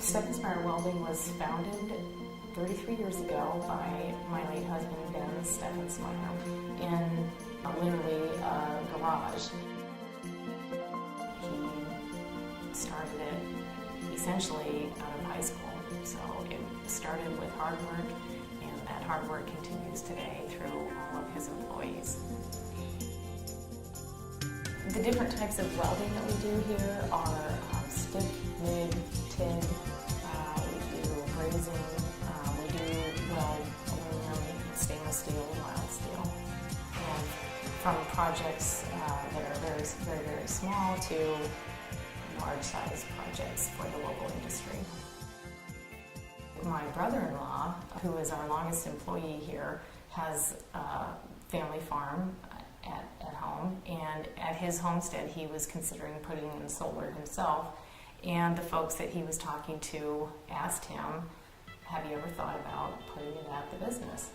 Steffensmeier Welding was founded 33 years ago by my late husband, Ben Steffensmeier, in literally a garage. He started it essentially out of high school. So it started with hard work, and that hard work continues today through all of his employees. The different types of welding that we do here are stick, MIG, TIG, we do brazing, we do weld aluminum, stainless steel, mild steel. And from projects that are very small to large size projects for the local industry. My brother-in-law, who is our longest employee here, has a family farm at home, and at his homestead he was considering putting in solar himself, and the folks that he was talking to asked him, have you ever thought about putting it at the business?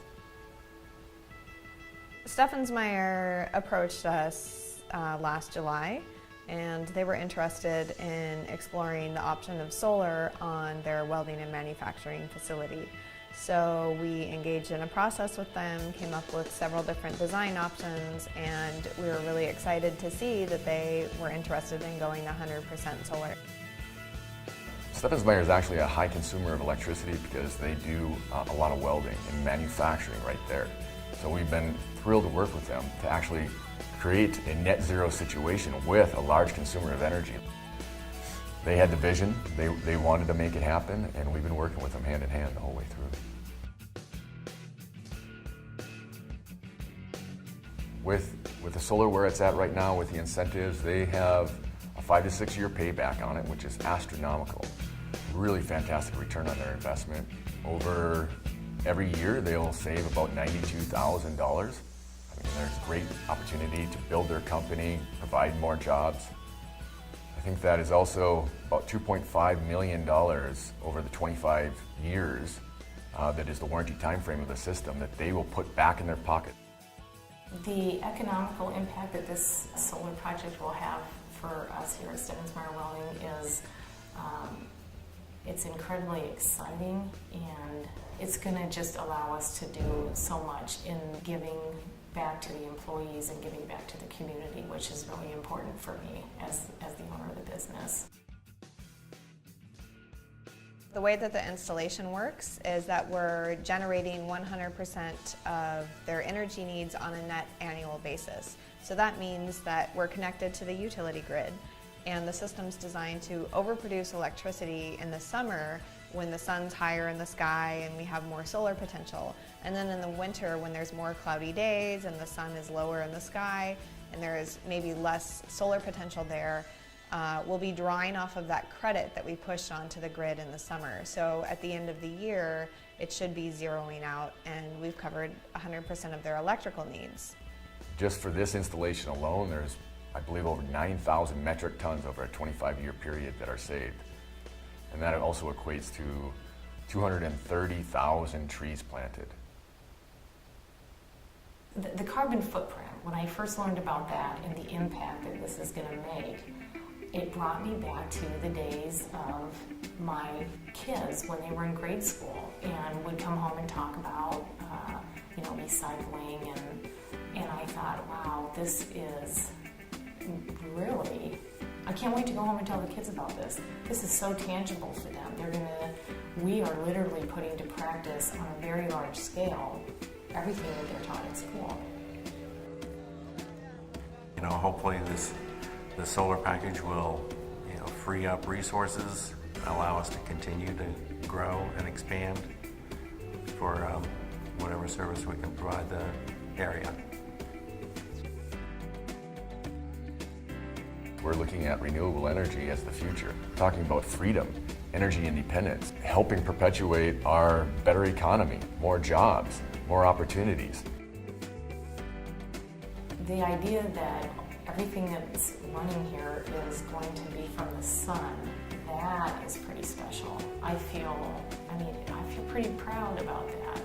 Steffensmeier approached us last July, and they were interested in exploring the option of solar on their welding and manufacturing facility. So we engaged in a process with them, came up with several different design options, and we were really excited to see that they were interested in going 100% solar. Steffensmeier is actually a high consumer of electricity because they do a lot of welding and manufacturing right there. So we've been thrilled to work with them to actually create a net zero situation with a large consumer of energy. They had the vision, they wanted to make it happen, and we've been working with them hand in hand the whole way through. With the solar where it's at right now, with the incentives, they have a 5 to 6 year payback on it, which is astronomical. Really fantastic return on their investment. Over every year, they'll save about $92,000. There's great opportunity to build their company, provide more jobs. I think that is also about $2.5 million over the 25 years that is the warranty time frame of the system that they will put back in their pocket. The economical impact that this solar project will have for us here at Steffensmeier Welding is it's incredibly exciting, and it's going to just allow us to do so much in giving back to the employees and giving back to the community, which is really important for me as the owner of the business. The way that the installation works is that we're generating 100% of their energy needs on a net annual basis. So that means that we're connected to the utility grid, and the system's designed to overproduce electricity in the summer when the sun's higher in the sky and we have more solar potential. And then in the winter, when there's more cloudy days and the sun is lower in the sky and there is maybe less solar potential there, we'll be drawing off of that credit that we pushed onto the grid in the summer. So at the end of the year, it should be zeroing out, and we've covered 100% of their electrical needs. Just for this installation alone, there's, I believe, over 9,000 metric tons over a 25-year period that are saved. And that also equates to 230,000 trees planted. The carbon footprint, when I first learned about that and the impact that this is going to make, it brought me back to the days of my kids when they were in grade school and would come home and talk about recycling, and I thought, wow, this is really, I can't wait to go home and tell the kids about this. This is so tangible for them. We are literally putting to practice on a very large scale everything that they're taught at school. Hopefully the solar package will, free up resources, allow us to continue to grow and expand for whatever service we can provide the area. We're looking at renewable energy as the future, talking about freedom, energy independence, helping perpetuate our better economy, more jobs, more opportunities. The idea that everything that's running here is going to be from the sun, that is pretty special. I feel pretty proud about that.